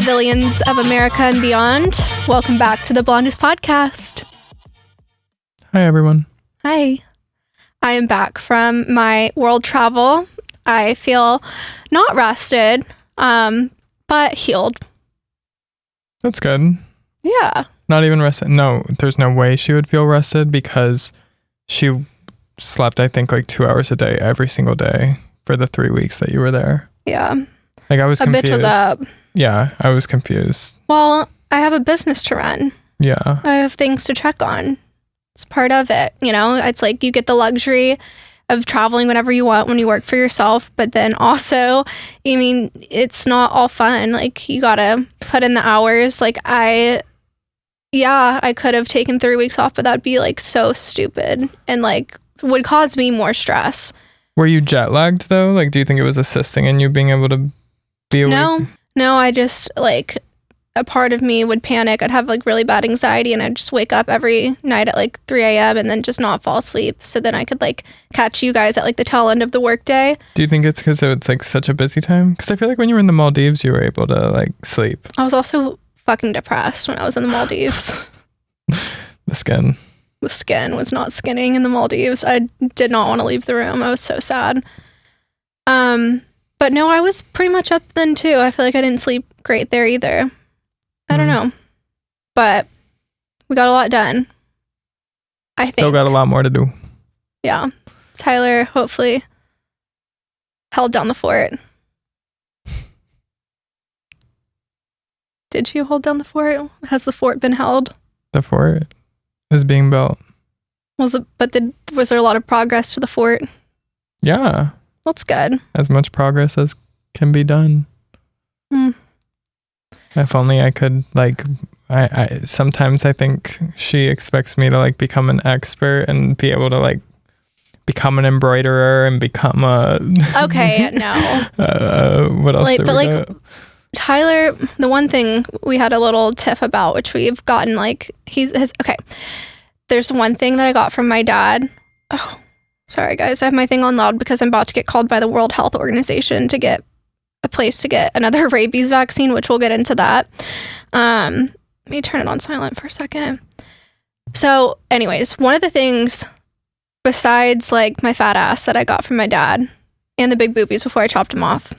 civilians of America and beyond. Welcome back to the Blondest Podcast. Hi, everyone. Hi. I am back from my world travel. I feel not rested, but healed. That's good. Yeah. Not even rested. No, there's no way she would feel rested because she slept, I think, like 2 hours a day every single day for the 3 weeks that you were there. Yeah. Like, I was confused. A bitch was up. Yeah, I was confused. Well, I have a business to run. Yeah. I have things to check on. It's part of it, you know? It's like you get the luxury of traveling whenever you want when you work for yourself, but then also, I mean, it's not all fun. Like, you gotta put in the hours. Like, I could have taken 3 weeks off, but that'd be like so stupid and like would cause me more stress. Were you jet lagged though? Like, do you think it was assisting in you being able to be awake? No, I just like a part of me would panic. I'd have like really bad anxiety and I'd just wake up every night at like 3 a.m. and then just not fall asleep. So then I could like catch you guys at like the tail end of the workday. Do you think it's because it's like such a busy time? Because I feel like when you were in the Maldives, you were able to like sleep. I was also fucking depressed when I was in the Maldives. The skin was not skinning in the Maldives. I did not want to leave the room. I was so sad. But no, I was pretty much up then too. I feel like I didn't sleep great there either. I don't know. But we got a lot done. I think. Still got a lot more to do. Yeah. Tyler hopefully held down the fort. Did you hold down the fort? Has the fort been held? The fort is being built. Was there a lot of progress to the fort? Yeah. That's good. As much progress as can be done. If only I could, like, I sometimes I think she expects me to like become an expert and be able to like become an embroiderer and become a okay, no. What else? Like, but like Tyler, the one thing we had a little tiff about, which we've gotten like okay. There's one thing that I got from my dad. Oh, sorry guys, I have my thing on loud because I'm about to get called by the World Health Organization to get a place to get another rabies vaccine, which we'll get into that. Let me turn it on silent for a second. So anyways, one of the things besides like my fat ass that I got from my dad and the big boobies before I chopped him off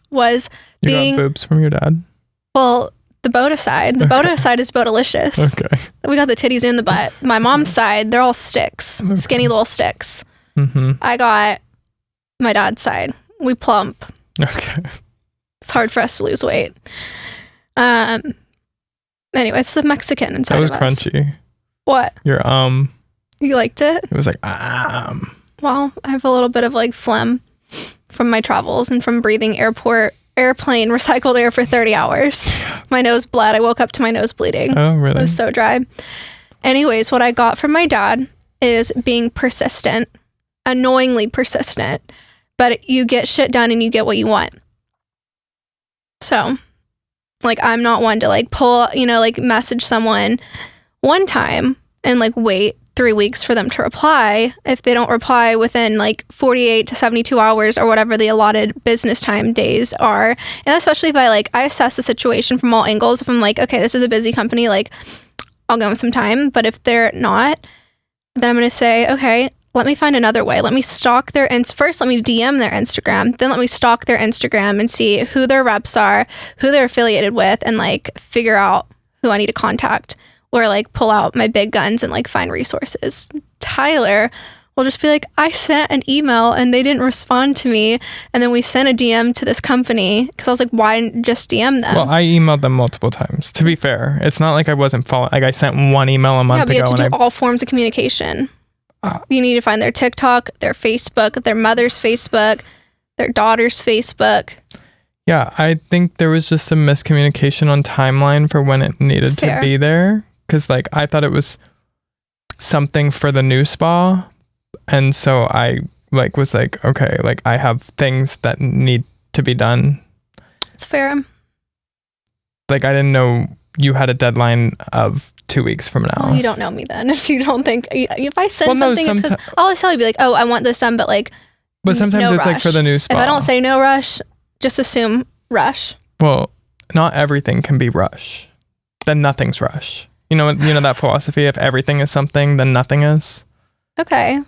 was you got boobs from your dad? Well, the Boda side. The Boda side is Botalicious. Okay. We got the titties in the butt. My mom's side, they're all sticks. Okay. Skinny little sticks. Mm-hmm. I got my dad's side. We plump. Okay. It's hard for us to lose weight. Anyway, it's the Mexican inside of us. That was crunchy. What? Your You liked it? It was like Well, I have a little bit of like phlegm from my travels and from breathing airplane recycled air for 30 hours. My nose bled. I woke up to my nose bleeding. Oh, really? It was so dry. Anyways, what I got from my dad is being persistent, annoyingly persistent, but you get shit done and you get what you want. So, like, I'm not one to like pull, like message someone one time and like wait 3 weeks for them to reply. If they don't reply within like 48 to 72 hours or whatever the allotted business time days are. And especially if I assess the situation from all angles. If I'm like, okay, this is a busy company, like I'll give them some time. But if they're not, then I'm going to say, okay, let me find another way. Let me stalk first let me DM their Instagram. Then let me stalk their Instagram and see who their reps are, who they're affiliated with, and like figure out who I need to contact. Or like pull out my big guns and like find resources. Tyler will just be like, I sent an email and they didn't respond to me. And then we sent a DM to this company because I was like, why just DM them? Well, I emailed them multiple times. To be fair, it's not like I wasn't following. Like I sent one email a month ago. Yeah, but you have to do all forms of communication. You need to find their TikTok, their Facebook, their mother's Facebook, their daughter's Facebook. Yeah, I think there was just some miscommunication on timeline for when it needed to be there. Because like I thought it was something for the new spa, and so I like was like, okay, like I have things that need to be done. It's fair. Like I didn't know you had a deadline of 2 weeks from now. Well, you don't know me then. If you don't think if I send something, it's because I'll always tell you, be like, oh, I want this done, but like. But sometimes it's rush. Like for the new spa. If I don't say no rush, just assume rush. Well, not everything can be rush. Then nothing's rush. You know that philosophy, if everything is something, then nothing is. Okay.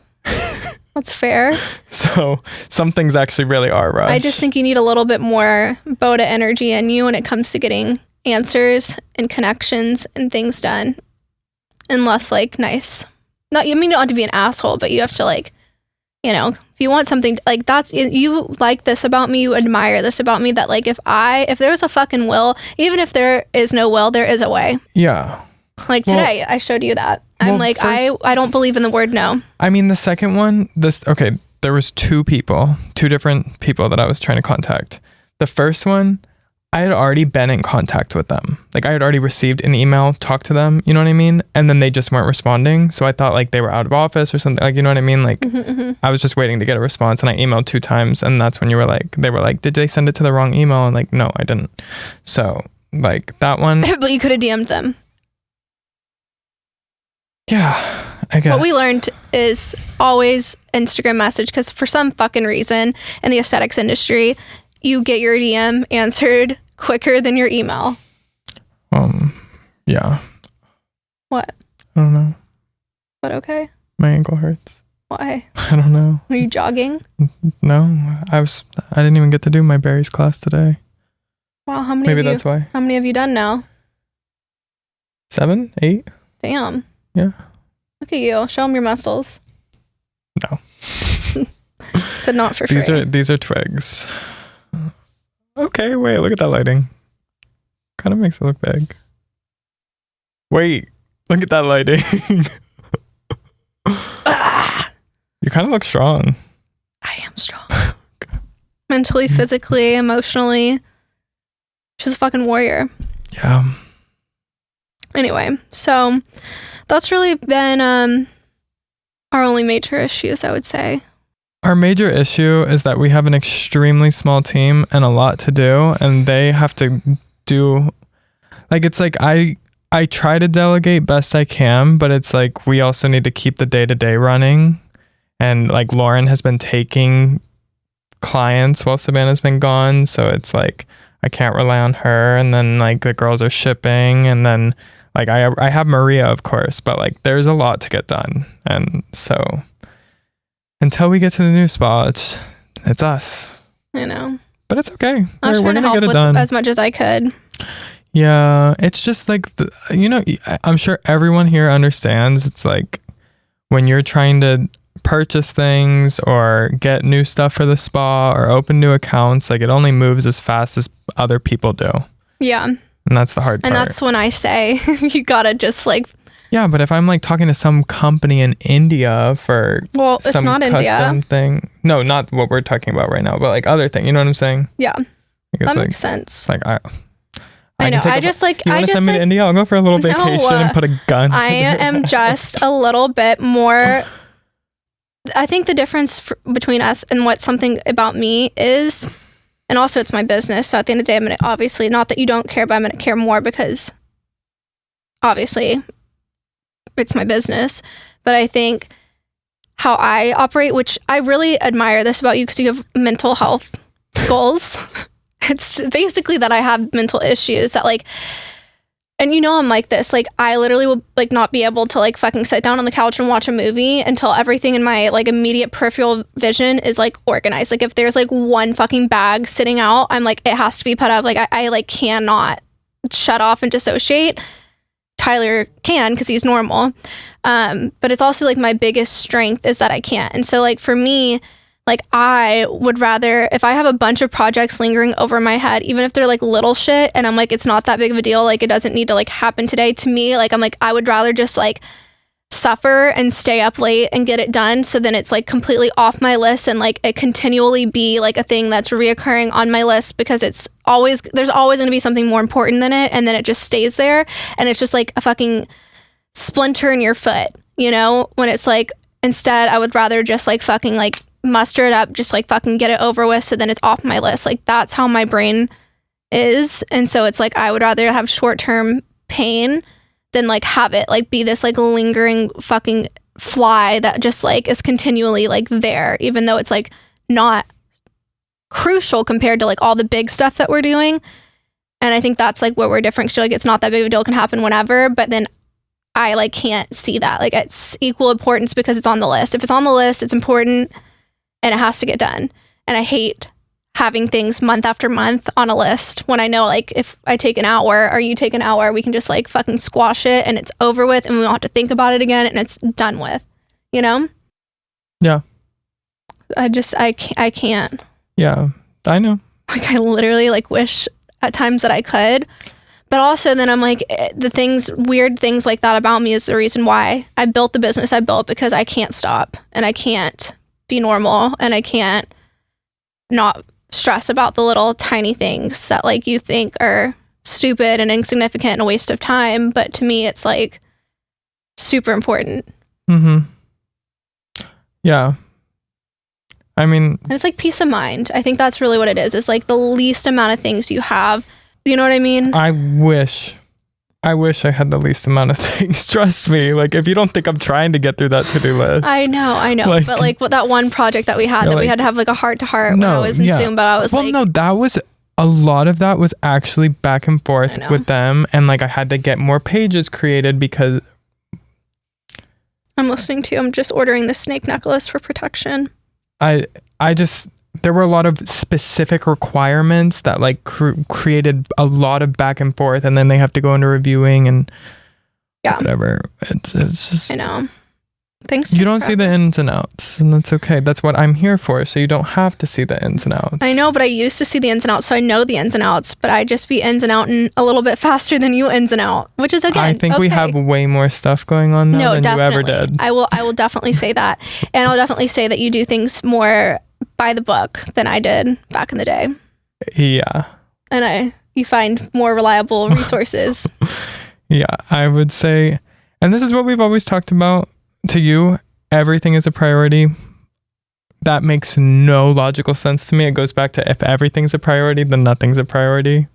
That's fair. So some things actually really are rush. I just think you need a little bit more Boda energy in you when it comes to getting answers and connections and things done. And less like nice. Not, you mean, you don't have to be an asshole, but you have to like, you know, if you want something like that's, you like this about me, you admire this about me, that like if there's a fucking will, even if there is no will, there is a way. Yeah. Like today, I showed you that. I'm like, first, I don't believe in the word no. I mean, the second one, there was two different people that I was trying to contact. The first one, I had already been in contact with them. Like I had already received an email, talked to them, you know what I mean? And then they just weren't responding. So I thought like they were out of office or something, like, you know what I mean? Like I was just waiting to get a response, and I emailed 2 times, and that's when they were like, did they send it to the wrong email? And like, no, I didn't. So like that one. But you could have DM'd them. Yeah, I guess. What we learned is always Instagram message, because for some fucking reason in the aesthetics industry, you get your DM answered quicker than your email. Yeah. What? I don't know. What, okay? My ankle hurts. Why? I don't know. Are you jogging? No, I didn't even get to do my berries class today. Wow, how many Maybe that's why. How many have you done now? 7, 8? Damn. Yeah. Look at you. Show them your muscles. No. Said not for free. These are twigs. Okay, wait, look at that lighting. Kind of makes it look big. Wait, look at that lighting. You kind of look strong. I am strong. Mentally, physically, emotionally. She's a fucking warrior. Yeah. Anyway, so that's really been our only major issues, I would say. Our major issue is that we have an extremely small team and a lot to do, and they have to do, like, it's like I try to delegate best I can, but it's like we also need to keep the day-to-day running. And like Lauren has been taking clients while Savanna's been gone, so it's like I can't rely on her. And then like the girls are shipping, and then like I have Maria, of course, but like there's a lot to get done. And so until we get to the new spot, it's us. I know. But it's okay. I was trying to help with as much as I could. Yeah, it's just like, I'm sure everyone here understands. It's like when you're trying to purchase things or get new stuff for the spa or open new accounts, like it only moves as fast as other people do. Yeah. And that's the hard part. And that's when I say you gotta just like... Yeah, but if I'm like talking to some company in India for it's not India thing. No, not what we're talking about right now, but like other thing. You know what I'm saying? Yeah. That makes sense. Like I know. I just like... You want to send me to India? I'll go for a little vacation and put a gun. I am just a little bit more... I think the difference between us and what something about me is, and also it's my business, so at the end of the day, I'm going to, obviously, not that you don't care, but I'm going to care more because obviously it's my business. But I think how I operate, which I really admire this about you because you have mental health goals. It's basically that I have mental issues that like, and you know I'm like this, like I literally will like not be able to like fucking sit down on the couch and watch a movie until everything in my like immediate peripheral vision is like organized. Like if there's like one fucking bag sitting out, I'm like, it has to be put up. Like I like cannot shut off and dissociate. Tyler can because he's normal. But it's also like my biggest strength is that I can't. And so like for me, like I would rather, if I have a bunch of projects lingering over my head, even if they're like little shit and I'm like, it's not that big of a deal, like it doesn't need to like happen today, to me, like I'm like, I would rather just like suffer and stay up late and get it done, so then it's like completely off my list and like it continually be like a thing that's reoccurring on my list, because there's always going to be something more important than it, and then it just stays there and it's just like a fucking splinter in your foot, you know, when it's like, instead I would rather just like fucking like muster it up, just like fucking get it over with, so then it's off my list. Like that's how my brain is. And so it's like I would rather have short-term pain than like have it like be this like lingering fucking fly that just like is continually like there, even though it's like not crucial compared to like all the big stuff that we're doing. And I think that's like where we're different. So like, it's not that big of a deal, it can happen whenever, but then I like can't see that. Like it's equal importance because it's on the list. If it's on the list, it's important and it has to get done. And I hate having things month after month on a list when I know like if I take an hour or you take an hour, we can just like fucking squash it and it's over with and we don't have to think about it again and it's done with, you know? Yeah. I can't. Yeah, I know. Like I literally like wish at times that I could, but also then I'm like weird things like that about me is the reason why I built the business I built, because I can't stop and I can't be normal and I can't not stress about the little tiny things that like you think are stupid and insignificant and a waste of time, but to me it's like super important. Yeah, I mean, and it's like peace of mind. I think that's really what it is. It's like the least amount of things you have, you know what I mean? I wish I had the least amount of things. Trust me. Like, if you don't think I'm trying to get through that to-do list. I know. Like, but like that one project that we had we had to have like a heart-to-heart when I was in Sumba, I was like... Well, no, that was... A lot of that was actually back and forth with them. And like, I had to get more pages created because... I'm listening to you. I'm just ordering the snake necklace for protection. There were a lot of specific requirements that like created a lot of back and forth, and then they have to go into reviewing and whatever. It's just, I know. Thanks. You don't see the ins and outs, and that's okay. That's what I'm here for. So you don't have to see the ins and outs. I know, but I used to see the ins and outs, so I know the ins and outs. But I just be ins and out and a little bit faster than you ins and out, which is again. I think we have way more stuff going on now than definitely. you ever did. I will definitely say that, and I'll definitely say that you do things more by the book than I did back in the day. Yeah. And you find more reliable resources. Yeah, I would say, and this is what we've always talked about to you, everything is a priority. That makes no logical sense to me. It goes back to if everything's a priority, then nothing's a priority.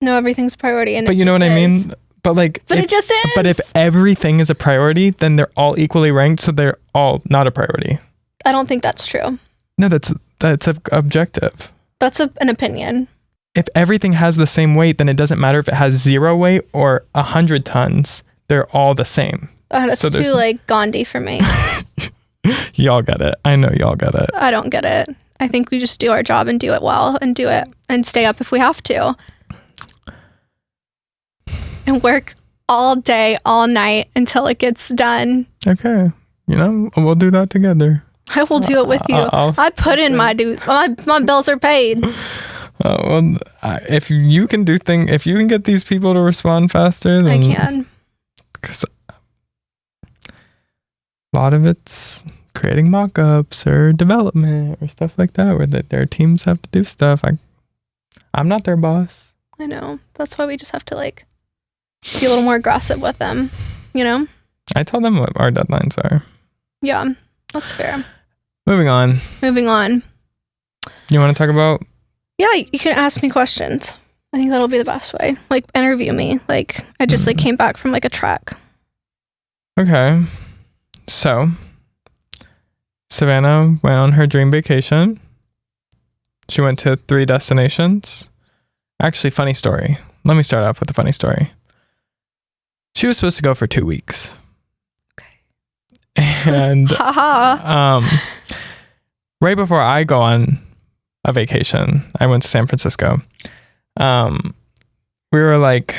No, everything's a priority. But you know what I mean? But it just is. But if everything is a priority, then they're all equally ranked, so they're all not a priority. I don't think that's true. No, that's objective. That's an opinion. If everything has the same weight, then it doesn't matter if it has 0 weight or 100 tons. They're all the same. That's so too like Gandhi for me. Y'all get it. I know y'all get it. I don't get it. I think we just do our job and do it well and do it and stay up if we have to. And work all day, all night until it gets done. Okay. We'll do that together. I will do it with you. I put in my dues. My bills are paid. If you can if you can get these people to respond faster, then I can. Because a lot of it's creating mock-ups or development or stuff like that, where their teams have to do stuff. I'm not their boss. I know. That's why we just have to like be a little more aggressive with them. I tell them what our deadlines are. Yeah, that's fair. Moving on. You want to talk about? Yeah, you can ask me questions. I think that'll be the best way. Like, interview me. Like, I just like came back from like a trek. Okay. So, Savanna went on her dream vacation. She went to 3 destinations. Actually, funny story. Let me start off with a funny story. She was supposed to go for 2 weeks. And right before I go on a vacation, I went to San Francisco. We were like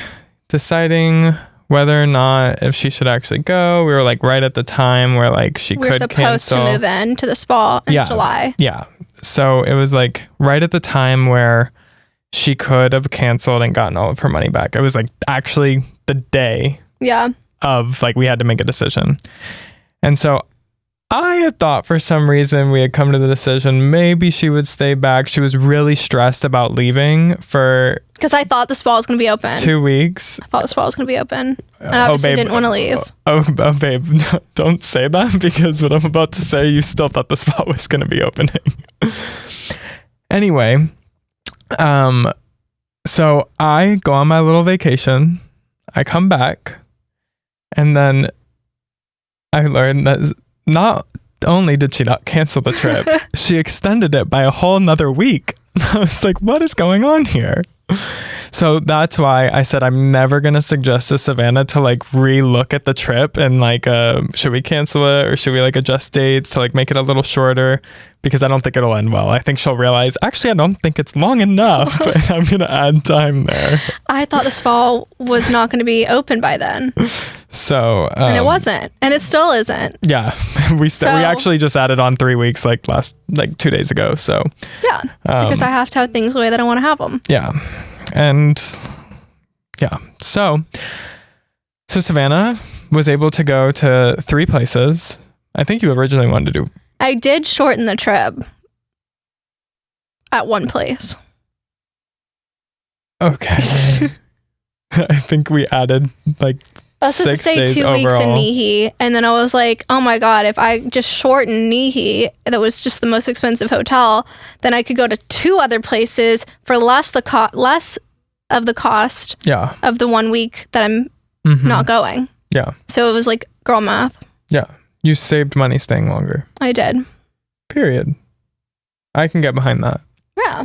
deciding whether or not if she should actually go. We were like right at the time where like she could cancel. We're supposed to move in to the spa in July. Yeah. So it was like right at the time where she could have canceled and gotten all of her money back. It was like actually the day of like we had to make a decision. And so I had thought for some reason we had come to the decision maybe she would stay back. She was really stressed about leaving for... Because I thought the spa was going to be open. 2 weeks. I thought the spa was going to be open. And obviously didn't want to leave. Oh, babe, don't say that, because what I'm about to say, you still thought the spa was going to be opening. Anyway, so I go on my little vacation. I come back, and then I learned that not only did she not cancel the trip, she extended it by a whole nother week. I was like, what is going on here? So that's why I said I'm never going to suggest to Savanna to like re-look at the trip and like, should we cancel it or should we like adjust dates to like make it a little shorter? Because I don't think it'll end well. I think she'll realize, actually, I don't think it's long enough and I'm going to add time there. I thought the spa was not going to be open by then. So, and it wasn't, and it still isn't. Yeah. We actually just added on 3 weeks, like 2 days ago. So yeah, because I have to have things the way that I want to have them. Yeah. And yeah, so Savanna was able to go to 3 places. I think you originally wanted to do. I did shorten the trip at one place. Okay. I think we added like I was supposed to stay 2 weeks in Nihi, and then I was like, oh my God, if I just shorten Nihi, that was just the most expensive hotel, then I could go to 2 other places for less of the cost of the 1 week that I'm not going. Yeah. So it was like girl math. Yeah. You saved money staying longer. I did. Period. I can get behind that. Yeah.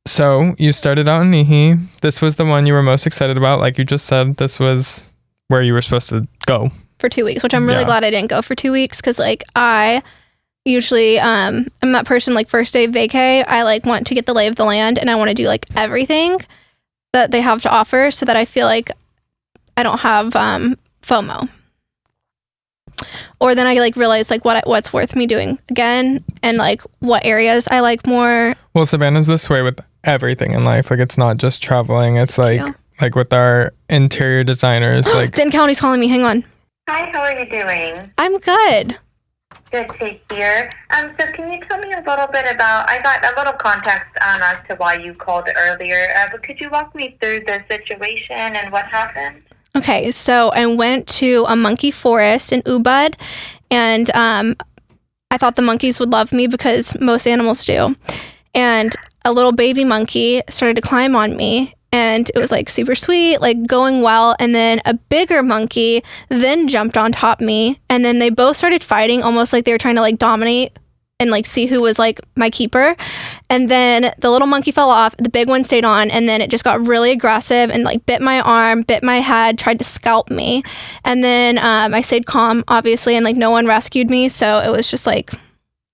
So you started out in Nihi. This was the one you were most excited about. Like you just said, this was where you were supposed to go. For 2 weeks, which I'm really glad I didn't go for 2 weeks. Cause like I usually, I'm that person like first day vacay. I like want to get the lay of the land and I want to do like everything that they have to offer so that I feel like I don't have FOMO. Or then I like realize like what's worth me doing again and like what areas I like more. Well, Savanna's this way with everything in life. Like it's not just traveling. It's like with our interior designers. Like Denton County's calling me. Hang on. Hi, how are you doing? I'm good. Good to hear. So can you tell me a little bit about, I got a little context as to why you called earlier, but could you walk me through the situation and what happened? Okay, so I went to a monkey forest in Ubud, and I thought the monkeys would love me because most animals do. And a little baby monkey started to climb on me, and it was like super sweet, like going well. And then a bigger monkey then jumped on top of me, and then they both started fighting, almost like they were trying to like dominate and like see who was like my keeper. And then the little monkey fell off, the big one stayed on, and then it just got really aggressive and like bit my arm, bit my head, tried to scalp me. And then I stayed calm, obviously, and like no one rescued me, so it was just like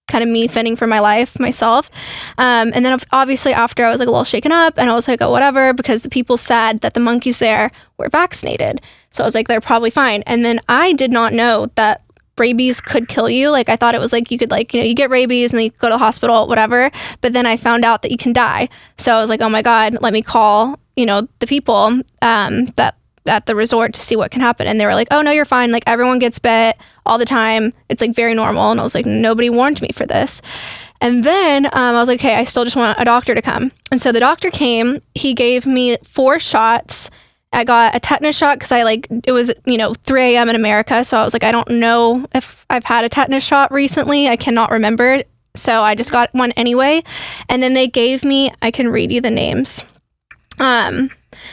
kind of me fending for my life myself. And then obviously after I was like a little shaken up, and I was like, oh, whatever, because the people said that the monkeys there were vaccinated, so I was like, they're probably fine. And then I did not know that rabies could kill you. Like I thought it was like you could like, you get rabies and then you go to the hospital, whatever. But then I found out that you can die. So I was like, oh my God, let me call, the people that at the resort to see what can happen. And they were like, oh no, you're fine. Like everyone gets bit all the time. It's like very normal. And I was like, nobody warned me for this. And then I was like, okay, I still just want a doctor to come. And so the doctor came, he gave me 4 shots. I got a tetanus shot because it was, 3 a.m. in America. So I was like, I don't know if I've had a tetanus shot recently. I cannot remember. So I just got one anyway. And then they gave me, I can read you the names. And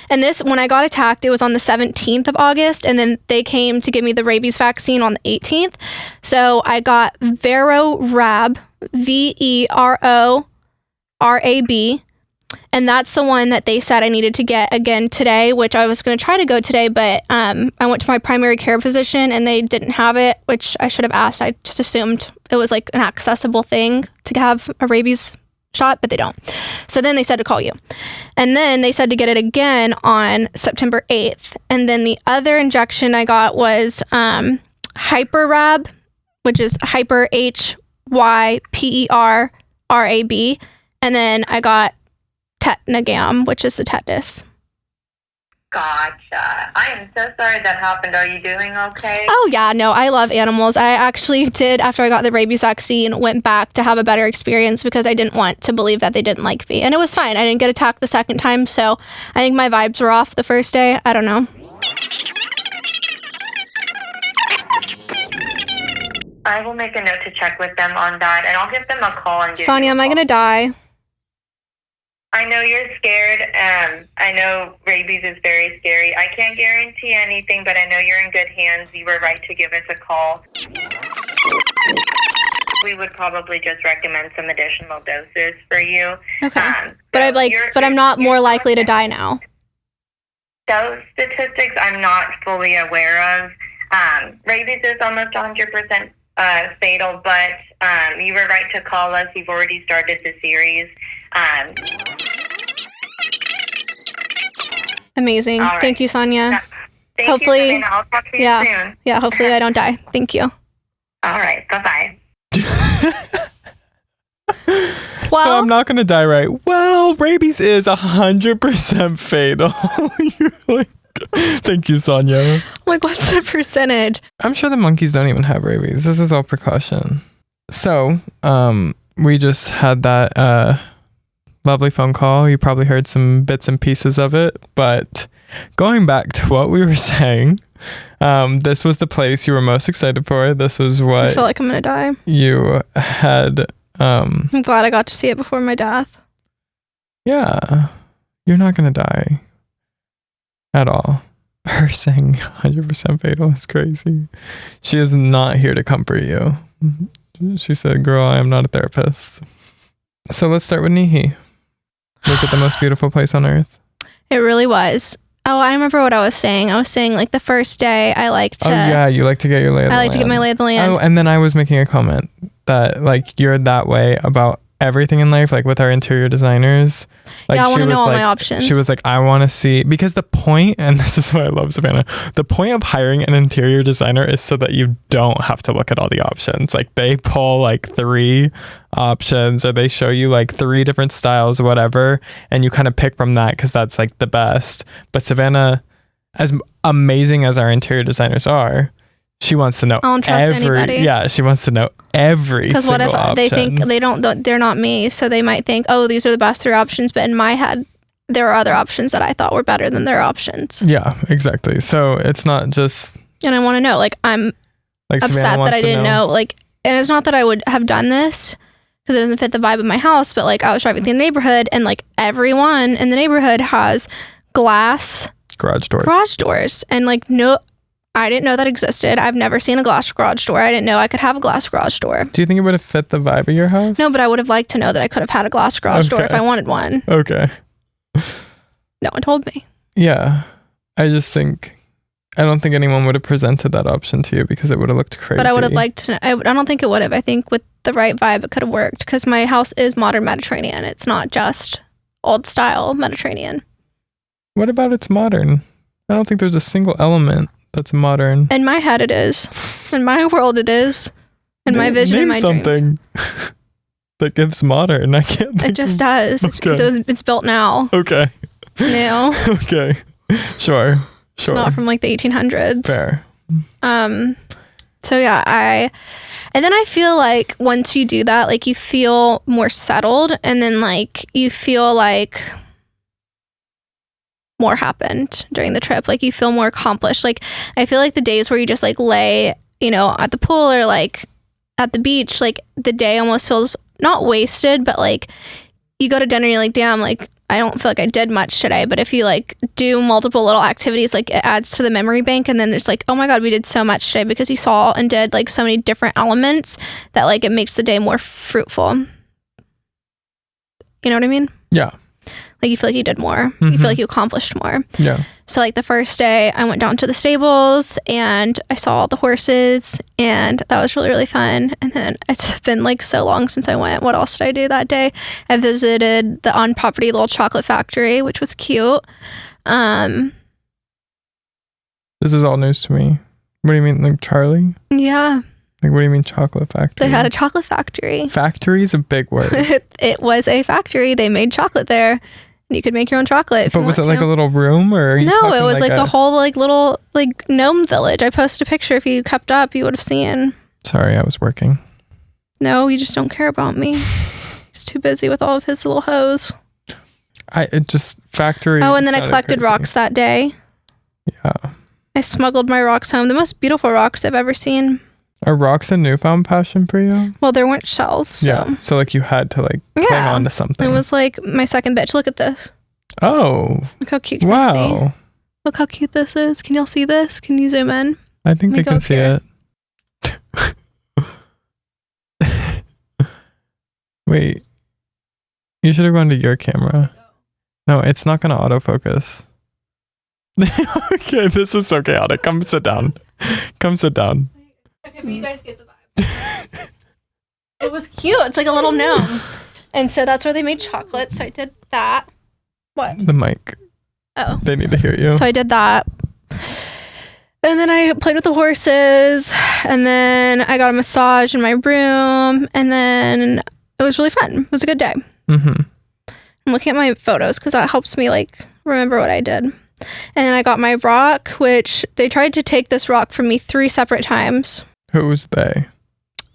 this, when I got attacked, it was on the 17th of August. And then they came to give me the rabies vaccine on the 18th. So I got Verorab, Verorab. And that's the one that they said I needed to get again today, which I was going to try to go today, but I went to my primary care physician and they didn't have it, which I should have asked. I just assumed it was like an accessible thing to have a rabies shot, but they don't. So then they said to call you. And then they said to get it again on September 8th. And then the other injection I got was Hyperrab, which is Hyper HYPERRAB. And then I got Tetnagam, which is the tetanus. Gotcha. I am so sorry that happened. Are you doing okay? Oh yeah, no, I love animals. I actually did, after I got the rabies vaccine, went back to have a better experience because I didn't want to believe that they didn't like me. And it was fine. I didn't get attacked the second time, so I think my vibes were off the first day. I don't know. I will make a note to check with them on that, and I'll give them a call and give Sonia, am I going to die? I know you're scared. I know rabies is very scary. I can't guarantee anything, but I know you're in good hands. You were right to give us a call. we would probably just recommend some additional doses for you. Okay. But I'm not more likely to die now. Those statistics I'm not fully aware of. Rabies is almost 100% fatal, but you were right to call us. You've already started the series. Amazing. Right. Thank you, Sonia. Hopefully, you, I'll talk to you soon. Yeah, hopefully I don't die. Thank you. All right. Bye-bye. Well, so I'm not going to die, right? Well, rabies is 100% fatal. You're like, thank you, Sonia. Like, what's the percentage? I'm sure the monkeys don't even have rabies. This is all precaution. So, we just had that lovely phone call. You probably heard some bits and pieces of it, but going back to what we were saying, this was the place you were most excited for. This was what I feel like I'm gonna die. You had. I'm glad I got to see it before my death. Yeah, you're not gonna die at all. Her saying 100% fatal is crazy. She is not here to comfort you. She said, "Girl, I am not a therapist." So let's start with Nihi. Was it the most beautiful place on earth? It really was. Oh, I remember what I was saying. I was saying like the first day I like to... Oh yeah, you like to get your lay of the land. I like to get my lay of the land. Oh, and then I was making a comment that like you're that way about everything in life, like with our interior designers. Like, yeah, I want to know all my options. She was like, I want to see, because the point, and this is why I love Savanna, the point of hiring an interior designer is so that you don't have to look at all the options. Like they pull like 3 options, or they show you like 3 different styles or whatever, and you kind of pick from that because that's like the best. But Savanna, as amazing as our interior designers are, she wants to know I don't trust anybody. Yeah, she wants to know every single option. Because what if they think they're not me, so they might think, oh, these are the best 3 options, but in my head, there are other options that I thought were better than their options. Yeah, exactly. So it's not just... And I want to know, like, I'm like upset that I didn't know, like, and it's not that I would have done this, because it doesn't fit the vibe of my house, but like, I was driving through the neighborhood, and like, everyone in the neighborhood has glass garage doors. And like, no... I didn't know that existed. I've never seen a glass garage door. I didn't know I could have a glass garage door. Do you think it would have fit the vibe of your house? No, but I would have liked to know that I could have had a glass garage door if I wanted one. Okay. No one told me. Yeah. I don't think anyone would have presented that option to you because it would have looked crazy. But I would have liked to know. I don't think it would have. I think with the right vibe, it could have worked, because my house is modern Mediterranean. It's not just old style Mediterranean. What about it's modern? I don't think there's a single element that's modern. In my head, it is. In my world, it is. In my vision, in my dreams. Name something that gives modern. I can't think. It just does. Okay. It's built now. Okay. It's new. Okay. Sure. It's not from like the 1800s. Fair. So yeah, and then I feel like once you do that, like you feel more settled, and then like you feel like more happened during the trip. Like you feel more accomplished. Like I feel like the days where you just like lay, at the pool or like at the beach, like the day almost feels not wasted, but like you go to dinner and you're like, damn, like I don't feel like I did much today. But if you like do multiple little activities, like it adds to the memory bank. And then there's like, oh my God, we did so much today, because you saw and did like so many different elements that like it makes the day more fruitful. You know what I mean? Yeah. Like you feel like you did more. Mm-hmm. You feel like you accomplished more. Yeah. So like the first day I went down to the stables and I saw all the horses, and that was really, really fun. And then it's been like so long since I went. What else did I do that day? I visited the on-property little chocolate factory, which was cute. This is all news to me. What do you mean, like Charlie? Yeah. Like, what do you mean chocolate factory? They had a chocolate factory. Factory is a big word. It was a factory. They made chocolate there. You could make your own chocolate. But was it like a little room, or? No, it was like a whole like little like gnome village. I posted a picture. If you kept up, you would have seen. Sorry, I was working. No, you just don't care about me. He's too busy with all of his little hoes. Factory. Oh, and then I collected rocks that day. Yeah. I smuggled my rocks home. The most beautiful rocks I've ever seen. Are rocks a newfound passion for you? Well, there weren't shells. So. Yeah. So like you had to like cling on to something. It was like my second bitch. Look at this. Oh. Look how cute. Wow. Look how cute this is. Can y'all see this? Can you zoom in? I think they can see it. Wait, you should have gone to your camera. No, it's not going to autofocus. Okay, this is so chaotic. Come sit down. Come sit down. Okay, but you guys get the vibe. It was cute. It's like a little gnome. And so that's where they made chocolate. So I did that. What? The mic. Oh. They need to hear you. So I did that. And then I played with the horses. And then I got a massage in my room. And then it was really fun. It was a good day. Mm-hmm. I'm looking at my photos because that helps me like remember what I did. And then I got my rock, which they tried to take this rock from me 3 separate times. Who was they?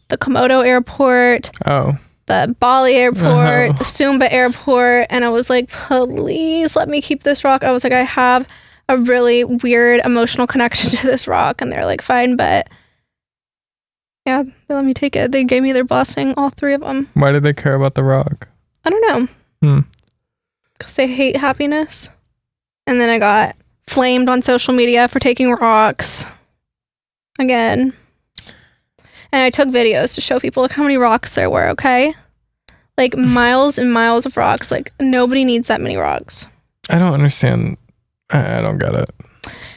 The Komodo airport. Oh. The Bali airport, the Sumba airport. And I was like, please let me keep this rock. I was like, I have a really weird emotional connection to this rock. And they're like, fine, but yeah, they let me take it. They gave me their blessing, all 3 of them. Why did they care about the rock? I don't know. Because they hate happiness. And then I got flamed on social media for taking rocks again. And I took videos to show people like how many rocks there were, okay? Like miles and miles of rocks. Like nobody needs that many rocks. I don't understand. I don't get it.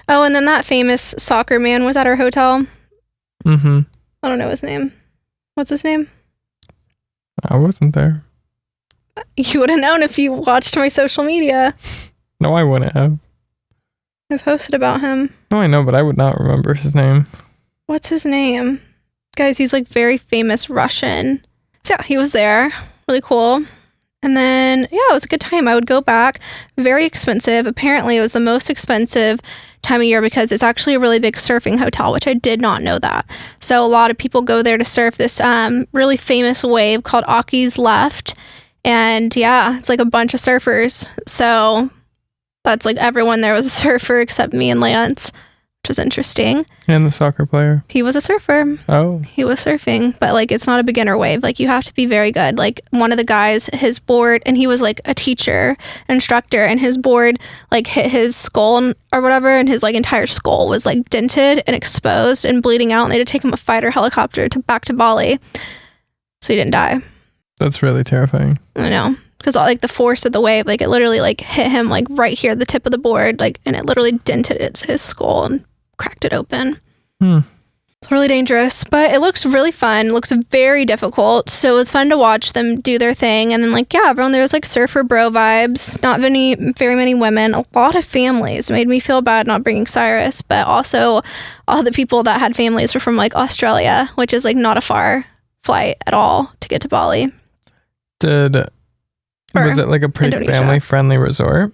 Oh, and then that famous soccer man was at our hotel. Mm-hmm. I don't know his name. What's his name? I wasn't there. You would have known if you watched my social media. No, I wouldn't have. I posted about him. No, I know, but I would not remember his name. What's his name? Guys, he's like very famous Russian. So yeah, he was there. Really cool. And then, yeah, it was a good time. I would go back. Very expensive. Apparently, it was the most expensive time of year because it's actually a really big surfing hotel, which I did not know that. So a lot of people go there to surf this really famous wave called Aki's Left. And yeah, it's like a bunch of surfers. So that's like everyone there was a surfer except me and Lance, which was interesting. And the soccer player. He was a surfer. Oh. He was surfing, but like it's not a beginner wave. Like you have to be very good. Like one of the guys, his board, and he was like a instructor, and his board like hit his skull or whatever, and his like entire skull was like dented and exposed and bleeding out, and they had to take him a fighter helicopter back to Bali. So he didn't die. That's really terrifying. I know. Because like the force of the wave, like it literally like hit him like right here, the tip of the board, like, and it literally dented his skull and cracked it open. It's really dangerous, but it looks really fun. It looks very difficult. So it was fun to watch them do their thing. And then like, yeah, everyone there was like surfer bro vibes, not very many women, a lot of families. It made me feel bad not bringing Cyrus, but also all the people that had families were from like Australia, which is like not a far flight at all to get to Bali. Was it like a pretty family-friendly resort?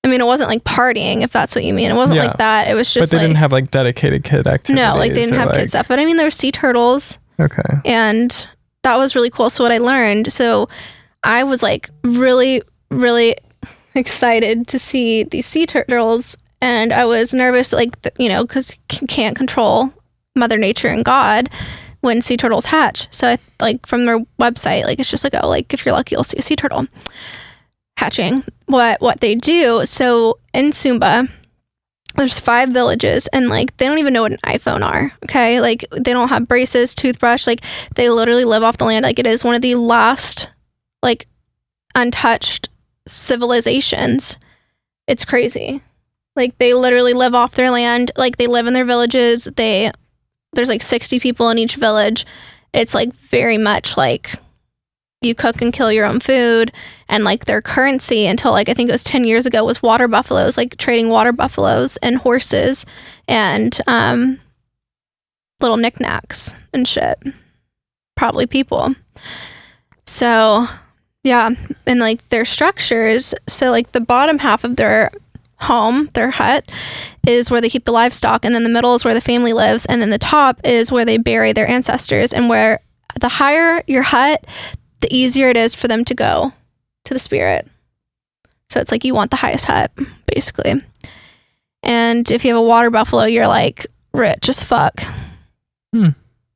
I mean, it wasn't like partying, if that's what you mean. It wasn't like that. It was just But they didn't have like dedicated kid activities. No, like they didn't have kid stuff. But I mean, there were sea turtles. Okay. And that was really cool. So what I learned, so I was like really, really excited to see these sea turtles. And I was nervous, like, because you can't control Mother Nature and God when sea turtles hatch. So I, like from their website, like it's just like, oh, like if you're lucky, you'll see a sea turtle hatching. What they do, so in Sumba, there's 5 villages, and like they don't even know what an iPhone are. Okay, like they don't have braces, toothbrush. Like they literally live off the land. Like it is one of the last like untouched civilizations. It's crazy. Like they literally live off their land. Like they live in their villages. There's like 60 people in each village. It's like very much like you cook and kill your own food. And like their currency until like I think it was 10 years ago was water buffaloes, like trading water buffaloes and horses and little knickknacks and shit. Probably people. So yeah, and like their structures, so like the bottom half of their home, their hut, is where they keep the livestock, and then the middle is where the family lives, and then the top is where they bury their ancestors. And where the higher your hut, the easier it is for them to go to the spirit. So it's like you want the highest hut, basically. And if you have a water buffalo, you're like rich as fuck.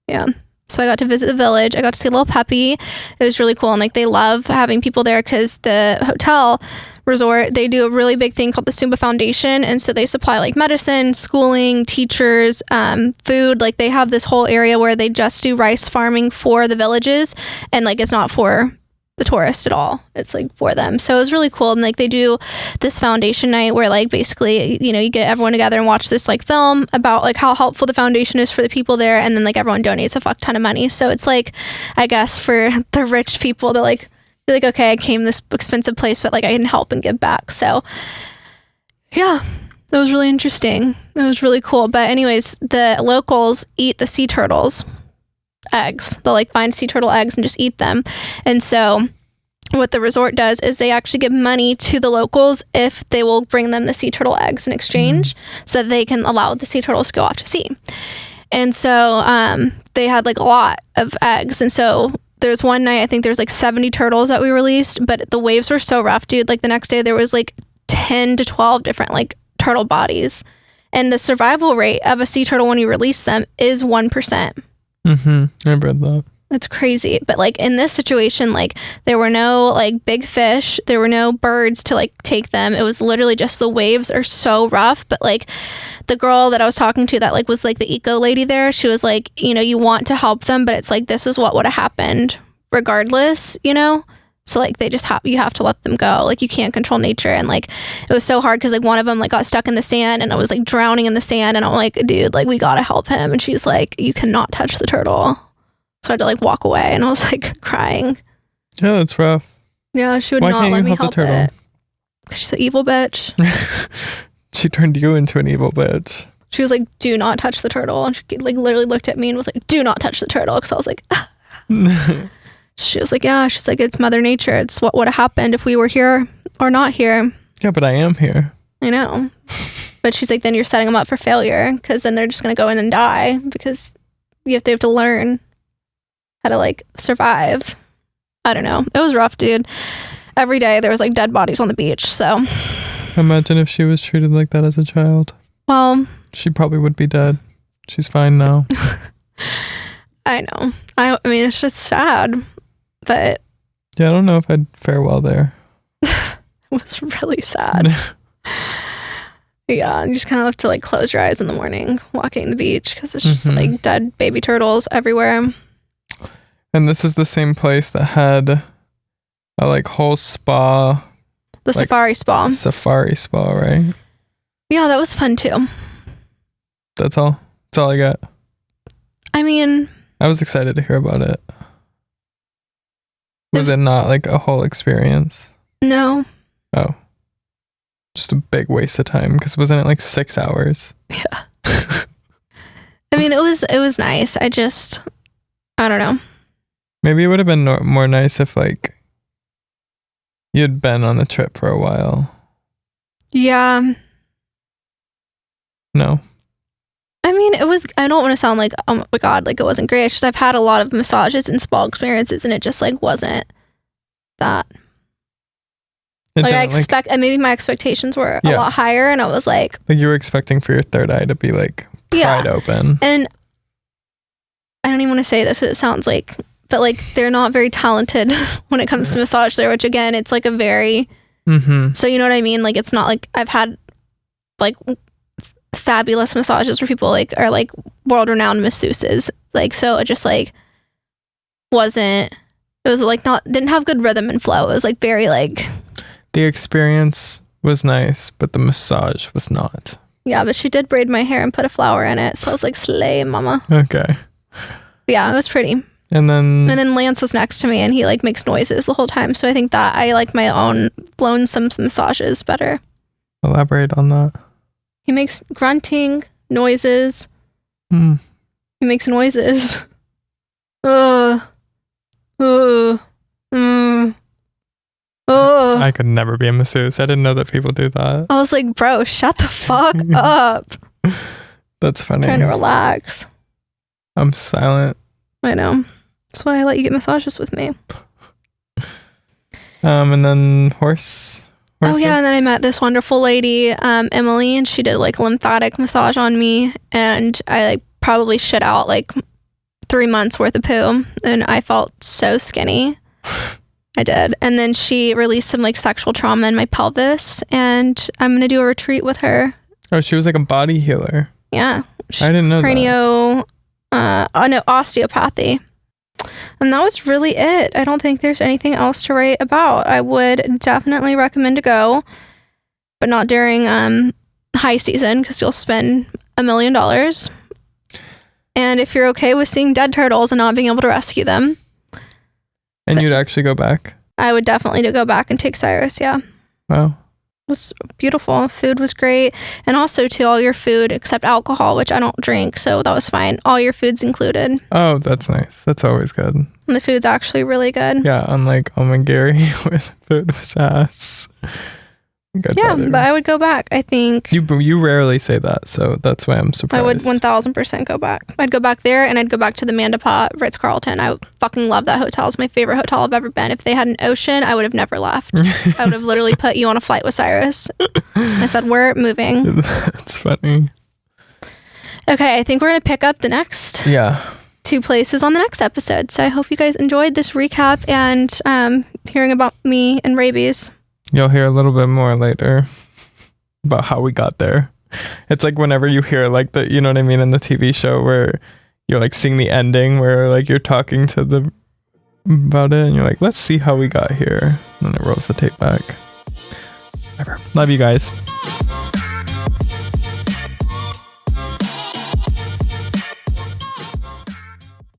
Yeah. So I got to visit the village. I got to see little Peppy. It was really cool. And like they love having people there because the hotel resort, they do a really big thing called the Sumba Foundation, and so they supply like medicine, schooling, teachers, food. Like they have this whole area where they just do rice farming for the villages, and like it's not for the tourists at all. It's like for them. So it was really cool. And like they do this foundation night where like basically, you know, you get everyone together and watch this like film about like how helpful the foundation is for the people there, and then like everyone donates a fuck ton of money. So it's like, I guess for the rich people to like be like, okay, I came this expensive place, but like I can help and give back. So yeah, that was really interesting. It was really cool. But anyways, the locals eat the sea turtles eggs. They'll like find sea turtle eggs and just eat them. And so what the resort does is they actually give money to the locals if they will bring them the sea turtle eggs in exchange, so that they can allow the sea turtles to go off to sea. And so they had like a lot of eggs, and so there's one night, I think there's like 70 turtles that we released, but the waves were so rough, dude. Like the next day there was like 10 to 12 different like turtle bodies. And the survival rate of a sea turtle when you release them is 1%. I've read that. That's crazy. But like in this situation, like there were no like big fish, there were no birds to like take them. It was literally just the waves are so rough. But like the girl that I was talking to that like was like the eco lady there, she was like, you know, you want to help them, but it's like this is what would have happened regardless, you know? So like they just you have to let them go. Like you can't control nature. And like it was so hard because like one of them like got stuck in the sand, and I was like drowning in the sand, and I'm like, dude, like we gotta help him. And she's like, you cannot touch the turtle. So I had to like walk away, and I was like crying. Yeah, that's rough. Yeah, she would Why not can't let you me help help the turtle? it. She's an evil bitch. She turned you into an evil bitch. She was like, do not touch the turtle. And she like literally looked at me and was like, do not touch the turtle. Because I was like, ah. She was like, yeah, she's like, it's Mother Nature. It's what would have happened if we were here or not here. Yeah, but I am here. I know. But she's like, then you're setting them up for failure, because then they're just going to go in and die, because they have to learn how to like survive. I don't know. It was rough, dude. Every day there was like dead bodies on the beach. So imagine if she was treated like that as a child. Well, she probably would be dead. She's fine now. I know. I mean, it's just sad. But yeah, I don't know if I'd fare well there. It was really sad. Yeah, you just kind of have to like close your eyes in the morning walking the beach, because it's just like dead baby turtles everywhere. And this is the same place that had a like whole spa. The like, safari spa. Safari spa, right? Yeah, that was fun too. That's all. That's all I got. I mean, I was excited to hear about it. Was it not like a whole experience? No. Oh. Just a big waste of time, because wasn't it like 6 hours? Yeah. I mean, it was nice. I don't know. Maybe it would have been more nice if like you'd been on the trip for a while. Yeah. No. I mean, I don't want to sound like, oh my God, like it wasn't great. It's just I've had a lot of massages and spa experiences, and it just like wasn't that. Like I expect, and maybe my expectations were a lot higher, and I was like you were expecting for your third eye to be like pried open. And I don't even want to say this, it sounds like, but like they're not very talented when it comes to massage there, which again, it's like a very, so you know what I mean? Like it's not like I've had like fabulous massages where people like are like world-renowned masseuses, like, so it just like wasn't, it was like didn't have good rhythm and flow. It was like very like, the experience was nice, but the massage was not. Yeah, but she did braid my hair and put a flower in it, so I was like, slay, mama. Okay. Yeah, it was pretty. And then Lance was next to me, and he like makes noises the whole time, so I think that I like my own lonesome massages better. Elaborate on that. He makes grunting noises. He makes noises. I could never be a masseuse. I didn't know that people do that. I was like, bro, shut the fuck up. That's funny. Trying to relax. I'm silent. I know. That's why I let you get massages with me. And then horses? Oh yeah, and then I met this wonderful lady, Emily, and she did like lymphatic massage on me, and I like probably shit out like 3 months worth of poo, and I felt so skinny. I did. And then she released some like sexual trauma in my pelvis, and I'm going to do a retreat with her. Oh, she was like a body healer. Yeah. I didn't know osteopathy. And that was really it. I don't think there's anything else to write about. I would definitely recommend to go, but not during high season because you'll spend $1 million. And if you're okay with seeing dead turtles and not being able to rescue them. And you'd actually go back? I would definitely go back and take Cyrus, yeah. Wow. It was beautiful. Food was great. And also, to all your food except alcohol, which I don't drink, so that was fine. All your food's included. Oh, that's nice. That's always good. And the food's actually really good. Yeah, unlike Gary with food was ass. Yeah, but I would go back, I think. You rarely say that, so that's why I'm surprised. I would 1000% go back. I'd go back there, and I'd go back to the Mandapah Ritz-Carlton. I fucking love that hotel. It's my favorite hotel I've ever been. If they had an ocean, I would have never left. I would have literally put you on a flight with Cyrus. I said, we're moving. That's funny. Okay, I think we're going to pick up the next 2 places on the next episode. So I hope you guys enjoyed this recap and hearing about me and rabies. You'll hear a little bit more later about how we got there. It's like whenever you hear like the, you know what I mean, in the TV show where you're like seeing the ending where like you're talking to the about it and you're like, let's see how we got here. And then it rolls the tape back. Whatever. Love you guys.